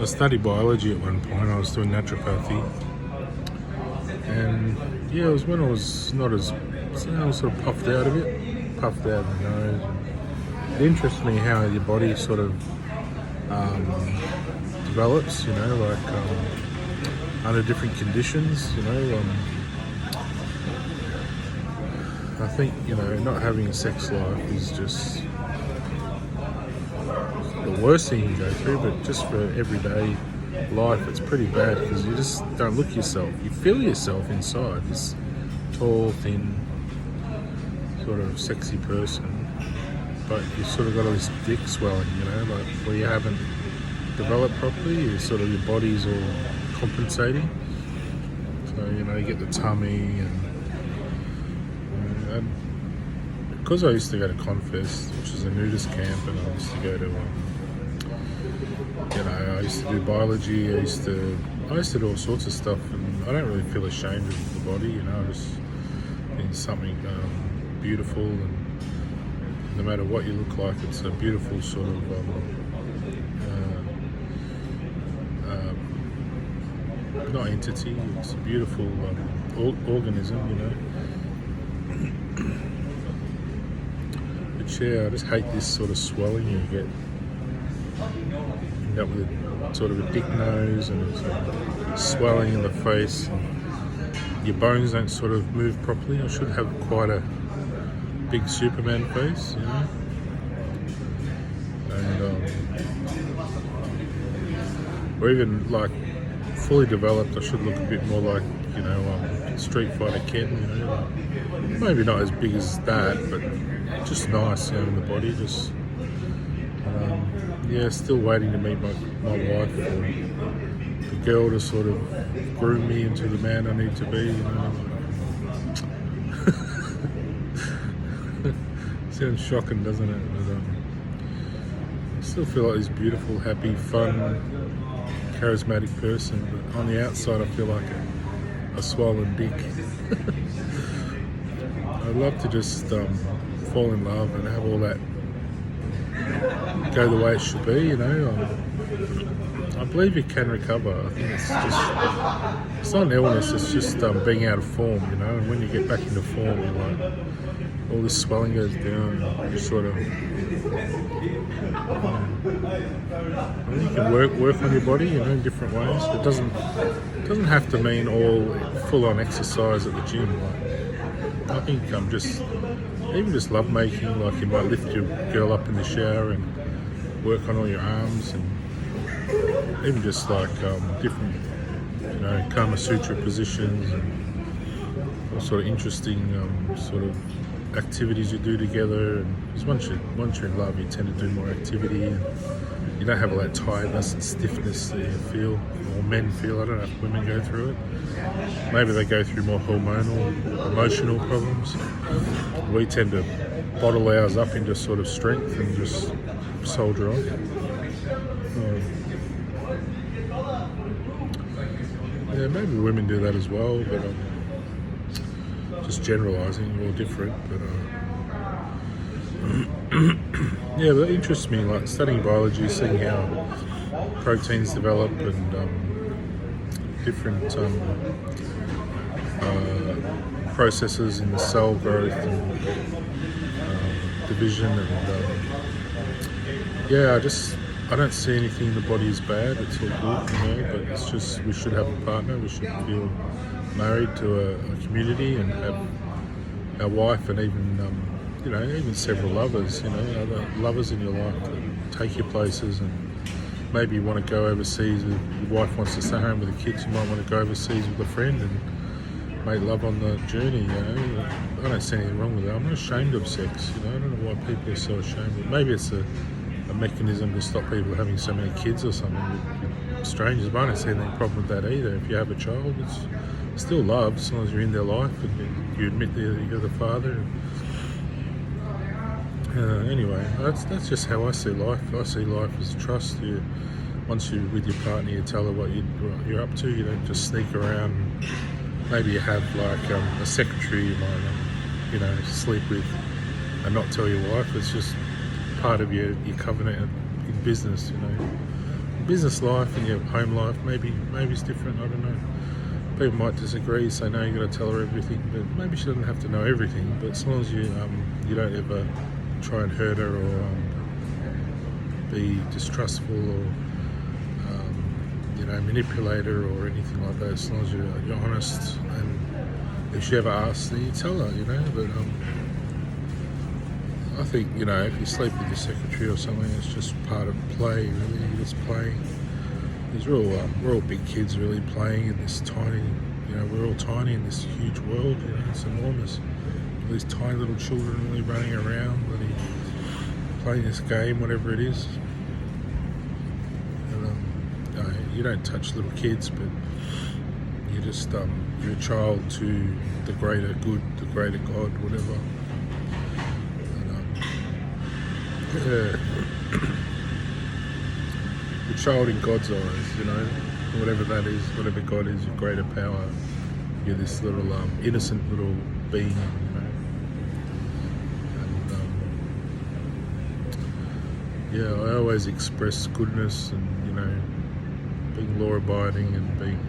I studied biology at one point. I was doing naturopathy, and yeah, it was when I was not as, I was sort of puffed out a bit, puffed out of the nose. It interests me how your body sort of develops, like under different conditions. I think not having a sex life is just the worst thing you can go through, but just for everyday life, it's pretty bad because you just don't look yourself. You feel yourself inside, this tall, thin, sort of sexy person, but you sort of got all this dick swelling, like where you haven't developed properly. Your body's all compensating. So you get the tummy, and because I used to go to Confest, which is a nudist camp, and I used to go to I used to do biology. I used to do all sorts of stuff, and I don't really feel ashamed of the body. I just think it's something beautiful, and no matter what you look like, it's a beautiful sort of not entity. It's a beautiful organism, But yeah, I just hate this sort of swelling you get. End up with sort of a dick nose and sort of swelling in the face. And your bones don't sort of move properly. I should have quite a big Superman face, and or even like fully developed, I should look a bit more like Street Fighter Ken. Maybe not as big as that, but just nice, in the body. Just still waiting to meet my wife, or the girl to sort of groom me into the man I need to be. Sounds shocking, doesn't it? But I still feel like this beautiful, happy, fun, charismatic person, but on the outside I feel like a swollen dick. I'd love to just fall in love and have all that go the way it should be, I believe you can recover. I think it's not an illness, it's just being out of form, and when you get back into form, you're like, all this swelling goes down, and you sort of, you can work on your body, in different ways. It doesn't have to mean all full-on exercise at the gym. I think even just love making, like you might lift your girl up in the shower and work on all your arms, and even just like different, Kama Sutra positions, and all sort of interesting sort of activities you do together. And because once you're in love, you tend to do more activity, and you don't have all that tiredness and stiffness that you feel, or men feel. I don't know if women go through it. Maybe they go through more hormonal, emotional problems. We tend to bottle ours up into sort of strength and just soldier on. Maybe women do that as well, but just generalising, all different. But that interests me, like studying biology, seeing how proteins develop, and different processes in the cell growth and division, and I don't see anything in the body as bad. It's all good, but it's just, we should have a partner. We should feel married to a community and have our wife, and even several lovers, other lovers in your life that take you places. And maybe you want to go overseas, your wife wants to stay home with the kids, you might want to go overseas with a friend and make love on the journey. I don't see anything wrong with that. I'm not ashamed of sex. I don't know why people are so ashamed. Maybe it's a mechanism to stop people having so many kids or something with strangers, but I don't see any problem with that either. If you have a child, it's still love, as long as you're in their life and you admit that you're the father. Anyway, that's just how I see life. I see life as trust. Once you're with your partner, you tell her what you're up to. You don't just sneak around. Maybe you have like a secretary you might sleep with and not tell your wife. It's just part of your covenant in business, business life and your home life, maybe it's different. I don't know. People might disagree, say no, you got to tell her everything, but maybe she doesn't have to know everything. But as long as you don't ever try and hurt her or be distrustful or manipulate her or anything like that. As long as you're honest, and if she ever asks, then you tell her. But I think if you sleep with your secretary or something, it's just part of play. Really, you're just playing. We're all big kids, really playing in this tiny. We're all tiny in this huge world. It's enormous. All these tiny little children really running around, really playing this game, whatever it is. You don't touch little kids, but you just you're a child to the greater good, the greater God, whatever. And, you're a child in God's eyes, whatever that is, whatever God is, your greater power. You're this little innocent little being, And I always express goodness and being law-abiding and being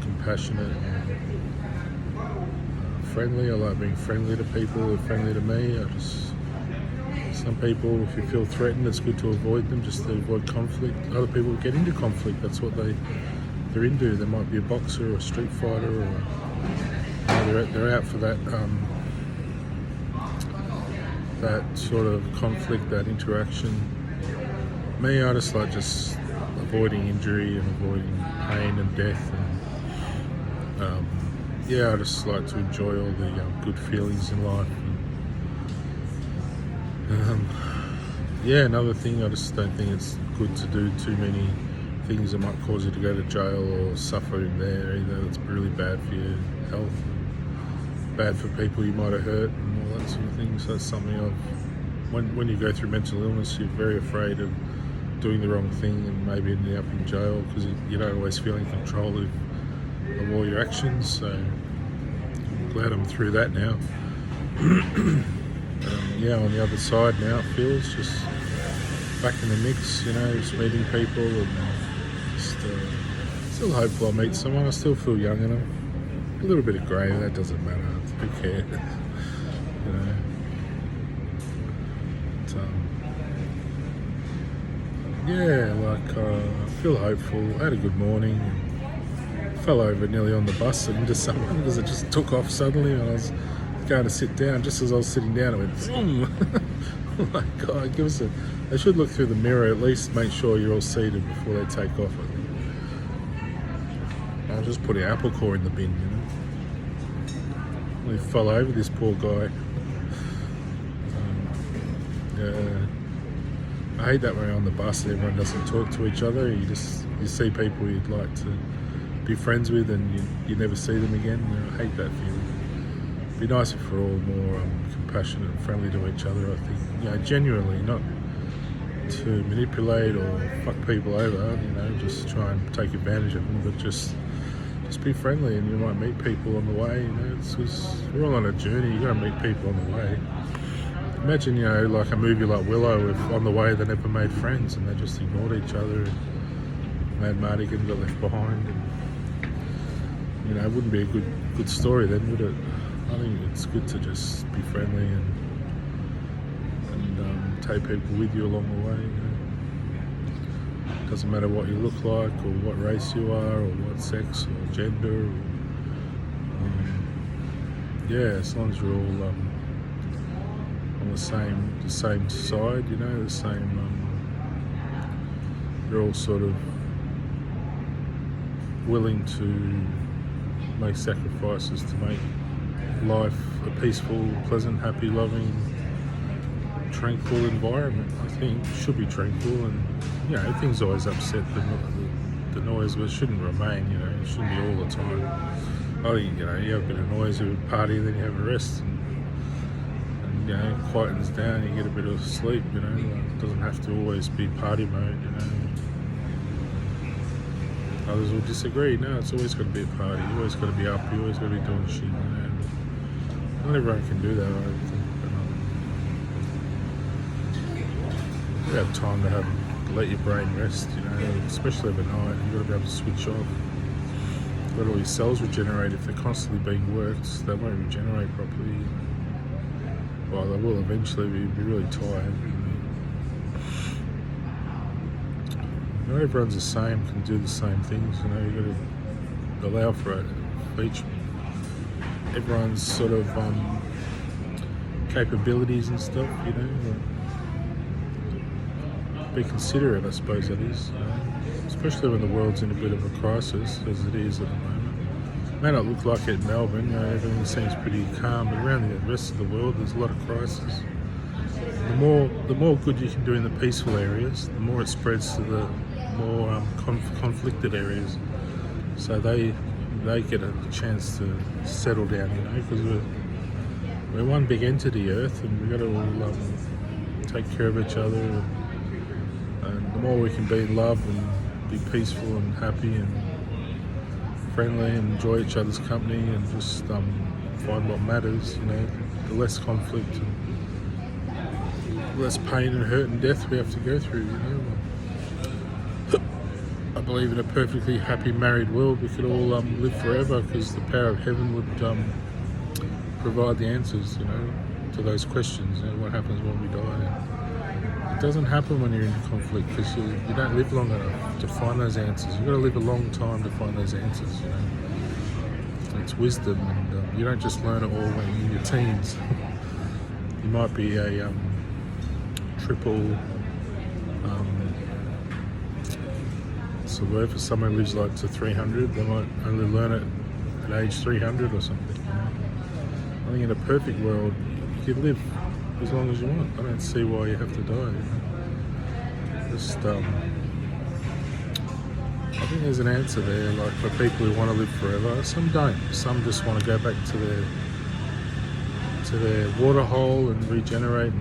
compassionate and friendly. I like being friendly to people who are friendly to me. Some people, if you feel threatened, it's good to avoid them, just to avoid conflict. Other people get into conflict. That's what they're into. They might be a boxer or a street fighter, or they're out for that sort of conflict, that interaction. Me, I just like avoiding injury and avoiding pain and death, and I just like to enjoy all the good feelings in life. And, another thing, I just don't think it's good to do too many things that might cause you to go to jail or suffer in there either. It's really bad for your health, bad for people you might have hurt, and all that sort of thing. So that's something when you go through mental illness, you're very afraid of doing the wrong thing and maybe ending up in jail because you don't always feel in control of all your actions. So I'm glad I'm through that now. On the other side now, it feels just back in the mix, just meeting people and just still hopeful I'll meet someone. I still feel young enough. A little bit of grey, that doesn't matter. Who cares? I feel hopeful. I had a good morning. Fell over nearly on the bus and into someone because it just took off suddenly, and I was going to sit down. Just as I was sitting down, it went boom. Oh my God, they should look through the mirror, at least make sure you're all seated before they take off. I'll just put an apple core in the bin, We fell over this poor guy. I hate that when you're on the bus and everyone doesn't talk to each other. You see people you'd like to be friends with and you never see them again. I hate that feeling. It'd be nice if we're all more compassionate and friendly to each other, I think. Genuinely, not to manipulate or fuck people over, just try and take advantage of them, but just be friendly, and you might meet people on the way. We're all on a journey. You got to meet people on the way. Imagine, like a movie like Willow, if on the way they never made friends and they just ignored each other, and Mad Mardigan got left behind, and it wouldn't be a good story then, would it? I think it's good to just be friendly and take people with you along the way. It doesn't matter what you look like or what race you are or what sex or gender. As long as you're all on the same side, the same. You're all sort of willing to make sacrifices to make life a peaceful, pleasant, happy, loving, tranquil environment. I think it should be tranquil, and things always upset the noise, but it shouldn't remain. It shouldn't be all the time. I think you have a bit of noise, you party, then you have a rest, and quietens down. You get a bit of sleep. It doesn't have to always be party mode. Others will disagree. No, it's always got to be a party. You always got to be up. You always got to be doing shit. Not everyone can do that, I don't think. You have time to let your brain rest, you know, especially overnight. You've got to be able to switch off. Let all your cells regenerate. If they're constantly being worked, they won't regenerate properly. Well, they will eventually, but you'll be really tired. Not everyone's the same, can do the same things, you know. You've got to allow for it. Everyone's sort of capabilities and stuff, you know. Be considerate, I suppose that is, you know? Especially when the world's in a bit of a crisis, as it is at the moment. It may not look like it in Melbourne, you know, everything seems pretty calm, but around the rest of the world there's a lot of crisis. The more good you can do in the peaceful areas, the more it spreads to the more conflicted areas. So they get a chance to settle down, you know, because we're one big entity, Earth, and we've got to all take care of each other. And the more we can be in love and be peaceful and happy and friendly and enjoy each other's company and just find what matters, you know, the less conflict and less pain and hurt and death we have to go through, you know. I believe in a perfectly happy married world. We could all live forever because the power of heaven would provide the answers, you know, to those questions. You know, what happens when we die? It doesn't happen when you're in conflict because you don't live long enough to find those answers. You've got to live a long time to find those answers, you know. It's wisdom, and you don't just learn it all when you're in your teens. You might be a triple so whatever someone lives like to 300, they might only learn it at age 300 or something. You know? I think in a perfect world, you could live as long as you want. I don't see why you have to die. You know? Just, I think there's an answer there, like for people who want to live forever. Some don't. Some just want to go back to their water hole and regenerate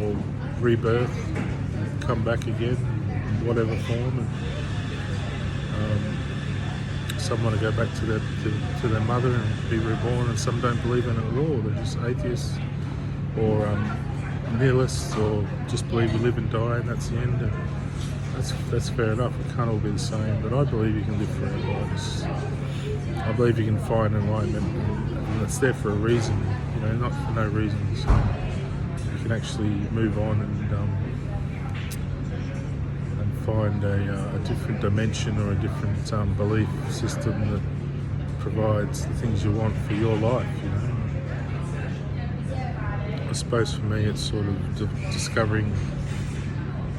or rebirth, and come back again in whatever form. And, some want to go back to their mother and be reborn, and some don't believe in it at all. They're just atheists or nihilists, or just believe you live and die and that's the end. And that's fair enough. It can't all be the same, but I believe you can live forever. I believe you can find enlightenment, and it's there for a reason. You know, not for no reason. So you can actually move on and find a different dimension or a different belief system that provides the things you want for your life, you know. I suppose for me it's sort of discovering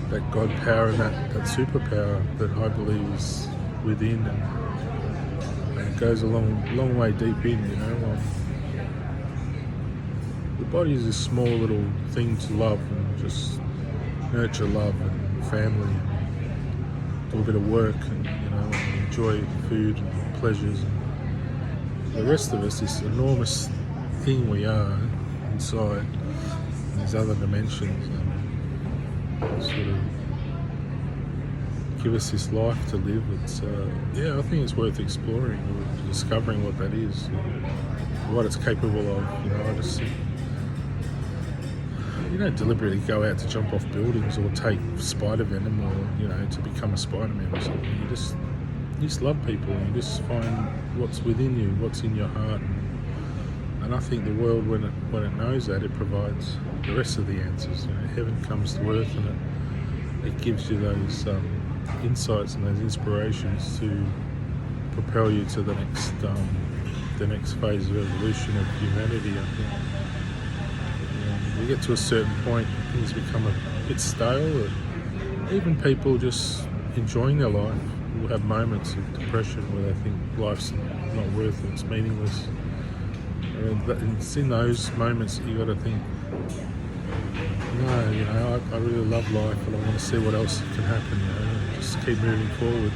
that God power and that superpower that I believe is within, and it goes a long way deep in, you know. The body is a small little thing to love and just nurture love and family, and do a bit of work, and you know, enjoy food and pleasures. And the rest of us, this enormous thing we are inside, and these other dimensions, sort of give us this life to live. It's I think it's worth exploring or discovering what that is, what it's capable of. You know, I just think you don't deliberately go out to jump off buildings or take spider venom, or you know, to become a Spider-Man or something. You just love people, and you just find what's within you, what's in your heart, and I think the world, when it knows that, it provides the rest of the answers. You know, heaven comes to earth, and it gives you those insights and those inspirations to propel you to the next phase of evolution of humanity. I think you get to a certain point, things become a bit stale. Even people just enjoying their life will have moments of depression where they think life's not worth it, it's meaningless. And it's in those moments that you got to think, no, you know, I really love life, and I want to see what else can happen. You know, and just keep moving forward.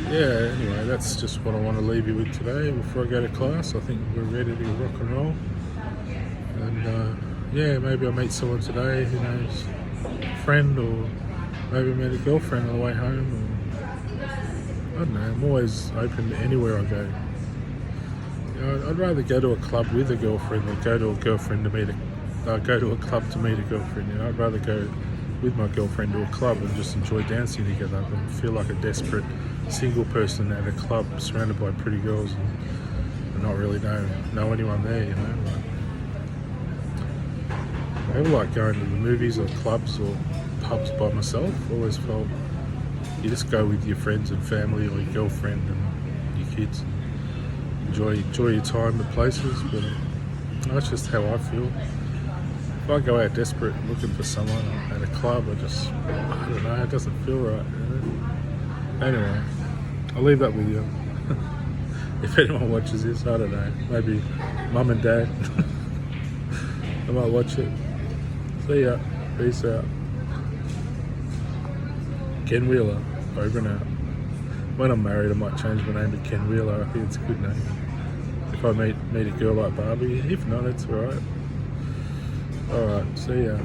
And anyway, that's just what I want to leave you with today. Before I go to class, I think we're ready to rock and roll. And maybe I'll meet someone today, who knows, a friend, or maybe meet a girlfriend on the way home. Or, I don't know, I'm always open to anywhere I go. You know, I'd rather go to a club with a girlfriend than go to a girlfriend to meet a go to a club to meet a girlfriend. You know, I'd rather go with my girlfriend to a club and just enjoy dancing together than feel like a desperate single person at a club surrounded by pretty girls and not really know anyone there. You know. I never like going to the movies or clubs or pubs by myself. Always felt you just go with your friends and family or your girlfriend and your kids. Enjoy your time at places, but that's just how I feel. If I go out desperate looking for someone at a club, I don't know, it doesn't feel right. You know? Anyway, I'll leave that with you. If anyone watches this, I don't know, maybe mum and dad. I might watch it. See ya. Peace out. Ken Wheeler, over and out. When I'm married, I might change my name to Ken Wheeler. I think it's a good name. If I meet a girl like Barbie, if not, it's alright. Alright, see ya.